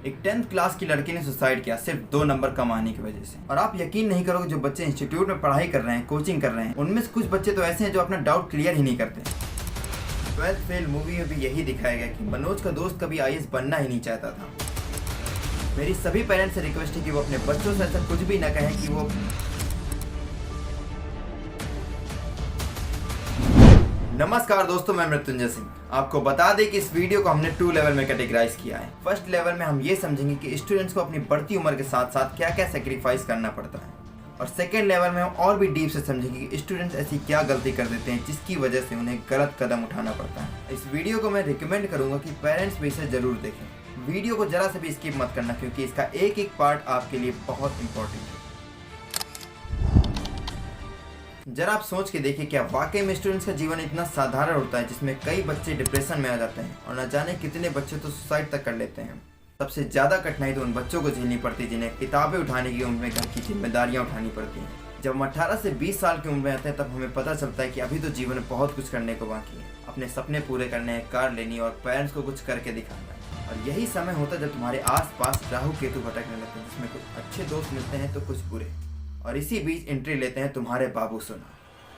एक 10th class की लड़की ने सुसाइड किया सिर्फ 2 नंबर कम आने की वजह से। और आप यकीन नहीं करोगे, जो बच्चे इंस्टीट्यूट में पढ़ाई कर रहे हैं, कोचिंग कर रहे हैं, उनमें से कुछ बच्चे तो ऐसे हैं जो अपना डाउट क्लियर ही नहीं करते। 12th फेल मूवी में भी यही दिखाया गया कि मनोज का दोस्त कभी आईएएस बनना ही नहीं चाहता था। मेरी सभी पेरेंट्स से रिक्वेस्ट है कि वो अपने बच्चों से ऐसा कुछ भी न कहें कि वो नमस्कार दोस्तों, मैं मृत्युंजय सिंह। आपको बता दें कि इस वीडियो को हमने 2 लेवल में कैटेगराइज किया है। फर्स्ट लेवल में हम ये समझेंगे कि स्टूडेंट्स को अपनी बढ़ती उम्र के साथ साथ क्या क्या सेक्रीफाइस करना पड़ता है, और सेकेंड लेवल में हम और भी डीप से समझेंगे कि स्टूडेंट्स ऐसी क्या गलती कर देते हैं जिसकी वजह से उन्हें गलत कदम उठाना पड़ता है। इस वीडियो को मैं रिकमेंड करूंगा कि पेरेंट्स भी इसे जरूर देखें। वीडियो को जरा से भी स्किप मत करना, क्योंकि इसका एक एक पार्ट आपके लिए बहुत इंपॉर्टेंट है। जरा आप सोच के देखिए, क्या वाकई में स्टूडेंट्स का जीवन इतना साधारण होता है जिसमें कई बच्चे डिप्रेशन में आ जाते हैं और न जाने कितने बच्चे तो सुसाइड तक कर लेते हैं। सबसे ज़्यादा कठिनाई तो उन बच्चों को झेलनी पड़ती है जिन्हें किताबें उठाने की उम्र में घर की जिम्मेदारियां उठानी पड़ती हैं। जब हम 18 से 20 साल की उम्र में आते हैं तब हमें पता चलता है कि अभी तो जीवन में बहुत कुछ करने को बाकी है। अपने सपने पूरे करने हैं, कार लेनी और पेरेंट्स को कुछ करके दिखाना है। और यही समय होता है जब तुम्हारे आसपास राहु केतु भटकने लगते हैं, जिसमें कुछ अच्छे दोस्त मिलते हैं तो कुछ बुरे। और इसी बीच एंट्री लेते हैं तुम्हारे बाबू सोना।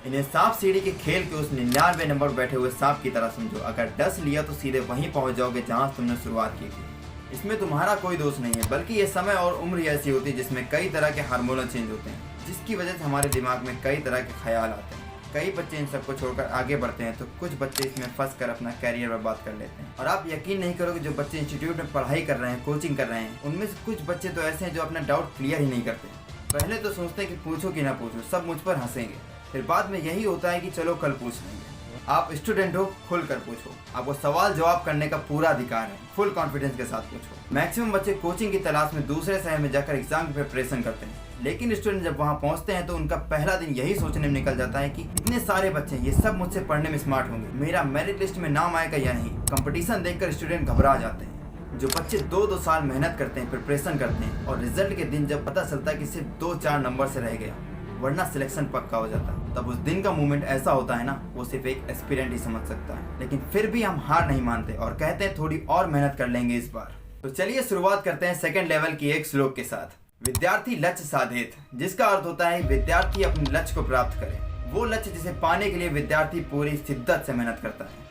इन्हें सांप सीढ़ी के खेल के उस 99 नंबर बैठे हुए सांप की तरह समझो। अगर 10 लिया तो सीधे वहीं पहुंच जाओगे जहां तुमने शुरुआत की थी। इसमें तुम्हारा कोई दोष नहीं है, बल्कि ये समय और उम्र ही ऐसी होती है जिसमें कई तरह के हार्मोनल चेंज होते हैं, जिसकी वजह से हमारे दिमाग में कई तरह के ख्याल आते हैं। कई बच्चे इन सबको छोड़कर आगे बढ़ते हैं तो कुछ बच्चे इसमें फंस कर अपना कैरियर बर्बाद कर लेते हैं। और आप यकीन नहीं करोगे, जो बच्चे इंस्टीट्यूट में पढ़ाई कर रहे हैं, कोचिंग कर रहे हैं, उनमें से कुछ बच्चे तो ऐसे हैं जो अपना डाउट क्लियर ही नहीं करते। पहले तो सोचते हैं कि पूछो कि ना पूछो, सब मुझ पर हंसेंगे। फिर बाद में यही होता है कि चलो कल पूछ लेंगे। आप स्टूडेंट हो, खुलकर पूछो। आपको सवाल जवाब करने का पूरा अधिकार है। फुल कॉन्फिडेंस के साथ पूछो। मैक्सिमम बच्चे कोचिंग की तलाश में दूसरे शहर में जाकर एग्जाम की प्रिपरेशन करते हैं, लेकिन स्टूडेंट जब वहां पहुंचते हैं तो उनका पहला दिन यही सोचने में निकल जाता है कि इतने सारे बच्चे, ये सब मुझसे पढ़ने में स्मार्ट होंगे, मेरा मेरिट लिस्ट में नाम आएगा या नहीं। कंपटीशन देखकर स्टूडेंट घबरा जाते हैं। जो बच्चे 2-2 साल मेहनत करते हैं, प्रिपरेशन करते हैं, और रिजल्ट के दिन जब पता चलता है कि सिर्फ 2-4 नंबर से रह गया, वरना सिलेक्शन पक्का हो जाता है, तब उस दिन का मूवमेंट ऐसा होता है ना, वो सिर्फ एक एस्पिरेंट ही समझ सकता है। लेकिन फिर भी हम हार नहीं मानते और कहते हैं थोड़ी और मेहनत कर लेंगे इस बार। तो चलिए शुरुआत करते हैं सेकंड लेवल की एक श्लोक के साथ। विद्यार्थी लक्ष्य साधेत, जिसका अर्थ होता है विद्यार्थी अपने लक्ष्य को प्राप्त करे। वो लक्ष्य जिसे पाने के लिए विद्यार्थी पूरी शिद्दत से मेहनत करता है।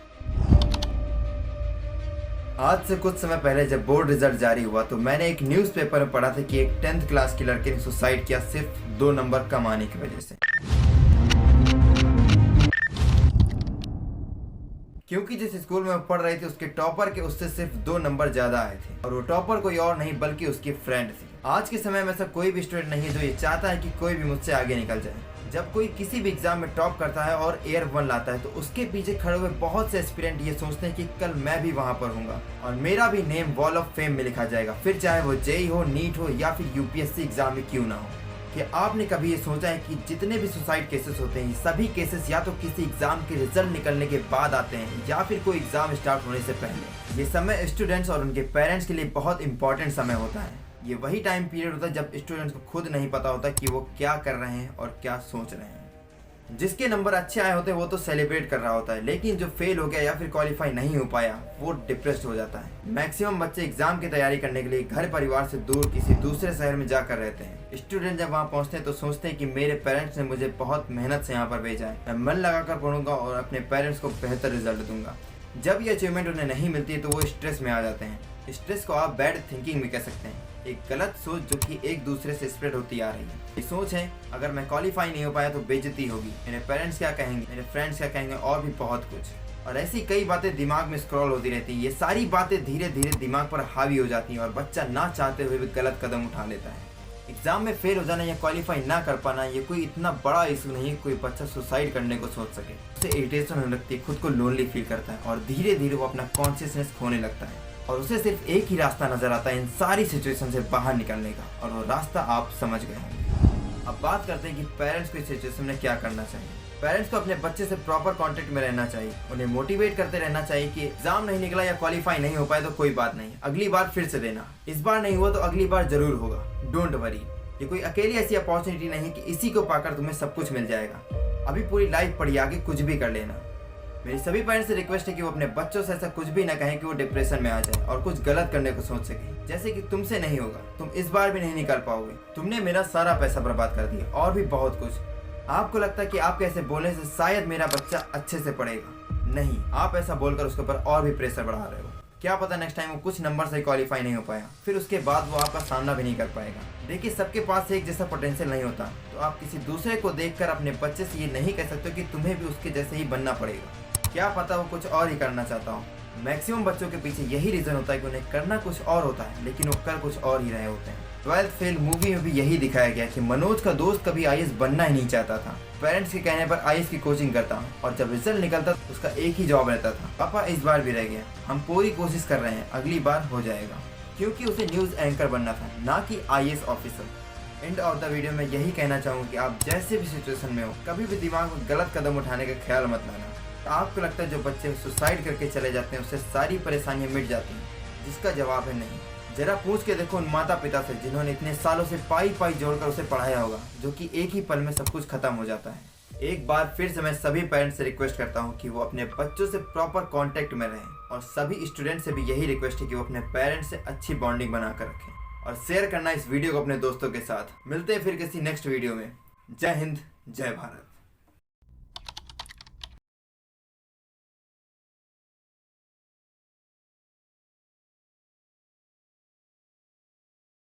आज से कुछ समय पहले जब बोर्ड रिजल्ट जारी हुआ तो मैंने एक न्यूज़पेपर में पढ़ा था कि एक 10th क्लास की लड़की ने सुसाइड किया सिर्फ 2 नंबर कम आने की वजह से। क्योंकि जिस स्कूल में वो पढ़ रही थी उसके टॉपर के उससे सिर्फ 2 नंबर ज्यादा आए थे, और वो टॉपर कोई और नहीं बल्कि उसकी फ्रेंड थी। आज के समय में ऐसा कोई भी स्टूडेंट नहीं है जो ये चाहता है कि कोई भी मुझसे आगे निकल जाए। जब कोई किसी भी एग्जाम में टॉप करता है और एयर 1 लाता है तो उसके पीछे खड़े हुए बहुत से एस्पिरेंट ये सोचते हैं कि कल मैं भी वहां पर हूँगा और मेरा भी नेम वॉल ऑफ फेम में लिखा जाएगा, फिर चाहे वो जेई हो, नीट हो या फिर यूपीएससी एग्जाम में क्यों ना हो। कि आपने कभी ये सोचा है कि जितने भी सुसाइड केसेस होते हैं, सभी केसेस या तो किसी एग्जाम के रिजल्ट निकलने के बाद आते हैं या फिर कोई एग्जाम स्टार्ट होने से पहले। ये समय स्टूडेंट्स और उनके पेरेंट्स के लिए बहुत इंपॉर्टेंट समय होता है। ये वही टाइम पीरियड होता है जब स्टूडेंट्स को खुद नहीं पता होता कि वो क्या कर रहे हैं और क्या सोच रहे हैं। जिसके नंबर अच्छे आए होते हैं वो तो सेलिब्रेट कर रहा होता है, लेकिन जो फेल हो गया या फिर क्वालिफाई नहीं हो पाया वो डिप्रेस्ड हो जाता है। मैक्सिमम बच्चे एग्जाम की तैयारी करने के लिए घर परिवार से दूर किसी दूसरे शहर में जाकर रहते हैं। स्टूडेंट जब वहाँ पहुँचते हैं तो सोचते हैं कि मेरे पेरेंट्स ने मुझे बहुत मेहनत से यहाँ पर भेजा है, मैं मन लगाकर पढ़ूंगा और अपने पेरेंट्स को बेहतर रिजल्ट दूंगा। जब ये अचीवमेंट उन्हें नहीं मिलती है तो वो स्ट्रेस में आ जाते हैं। स्ट्रेस को आप बैड थिंकिंग भी कह सकते हैं, एक गलत सोच जो कि एक दूसरे से स्प्रेड होती आ रही है। ये सोच है, अगर मैं क्वालिफाई नहीं हो पाया तो बेइज्जती होगी, मेरे पेरेंट्स क्या कहेंगे, मेरे फ्रेंड्स क्या कहेंगे, और भी बहुत कुछ। और ऐसी कई बातें दिमाग में स्क्रॉल होती रहती है। ये सारी बातें धीरे धीरे दिमाग पर हावी हो जाती हैं और बच्चा ना चाहते हुए भी गलत कदम उठा लेता है। एग्जाम में फेल हो जाना या क्वालिफाई ना कर पाना ये कोई इतना बड़ा इशू नहीं है कोई बच्चा सुसाइड करने को सोच सके। उसे इरिटेशन होने लगती है, खुद को लोनली फील करता है और धीरे धीरे वो अपना कॉन्शियसनेस खोने लगता है और उसे सिर्फ एक ही रास्ता नजर आता है इन सारी सिचुएशन से बाहर निकलने का, और वो रास्ता आप समझ गए होंगे। अब बात करते हैं कि पेरेंट्स को इस सिचुएशन में क्या करना चाहिए। पेरेंट्स को अपने बच्चे से प्रॉपर कांटेक्ट में रहना चाहिए, उन्हें मोटिवेट करते रहना चाहिए कि एग्जाम नहीं निकला या क्वालिफाई नहीं हो पाए तो कोई बात नहीं, अगली बार फिर से देना, इस बार नहीं हुआ तो अगली बार जरूर होगा, डोंट वरी। ये कोई अकेली ऐसी अपॉर्चुनिटी नहीं कि इसी को पाकर तुम्हें सब कुछ मिल जाएगा। अभी पूरी लाइफ पड़ी, आगे कुछ भी कर लेना। मेरी सभी पेरेंट्स से रिक्वेस्ट है कि वो अपने बच्चों से ऐसा कुछ भी ना कहें कि वो डिप्रेशन में आ जाए और कुछ गलत करने को सोच सके। जैसे कि तुमसे नहीं होगा, तुम इस बार भी नहीं निकाल पाओगे। तुमने मेरा सारा पैसा बर्बाद कर दिया और भी बहुत कुछ। आपको लगता है कि आपके ऐसे बोलने से शायद मेरा बच्चा अच्छे से पढ़ेगा। नहीं, आप ऐसा बोलकर उसके ऊपर और भी प्रेशर बढ़ा रहे हो। क्या पता नेक्स्ट टाइम वो कुछ नंबर से क्वालिफाई नहीं हो पाया, फिर उसके बाद वो आपका सामना भी नहीं कर पाएगा। देखिए, सबके पास एक जैसा पोटेंशियल नहीं होता, तो आप किसी दूसरे को देखकर अपने बच्चे से ये नहीं कह सकते कि तुम्हें भी उसके जैसे ही बनना पड़ेगा। क्या पता वो कुछ और ही करना चाहता हो। मैक्सिमम बच्चों के पीछे यही रीजन होता है कि उन्हें करना कुछ और होता है, लेकिन वो कर कुछ और ही रहे होते हैं। 12th फेल मूवी में भी यही दिखाया गया कि मनोज का दोस्त कभी आईएएस बनना ही नहीं चाहता था। पेरेंट्स के कहने पर आईएएस की कोचिंग करता हूँ और जब रिजल्ट निकलता तो उसका एक ही जॉब रहता था, पापा इस बार भी रह गया। हम पूरी कोशिश कर रहे हैं, अगली बार हो जाएगा। क्योंकि उसे न्यूज एंकर बनना था, ना कि IAS officer. End of the video में यही कहना चाहूँगा कि आप जैसे भी सिचुएशन में हो, कभी भी दिमाग में गलत कदम उठाने का ख्याल मत लाना। तो आपको लगता है जो बच्चे सुसाइड करके चले जाते हैं उससे सारी परेशानियां मिट जाती हैं? जिसका जवाब है नहीं। जरा पूछ के देखो उन माता पिता से जिन्होंने इतने सालों से पाई पाई जोड़कर उसे पढ़ाया होगा, जो कि एक ही पल में सब कुछ खत्म हो जाता है। एक बार फिर से मैं सभी पेरेंट्स से रिक्वेस्ट करता हूँ कि वो अपने बच्चों से प्रॉपर कांटेक्ट में रहें, और सभी स्टूडेंट से भी यही रिक्वेस्ट है कि वो अपने पेरेंट्स से अच्छी बॉन्डिंग बनाकर रखें और शेयर करना इस वीडियो को अपने दोस्तों के साथ। मिलते हैं फिर किसी नेक्स्ट वीडियो में। जय हिंद, जय भारत।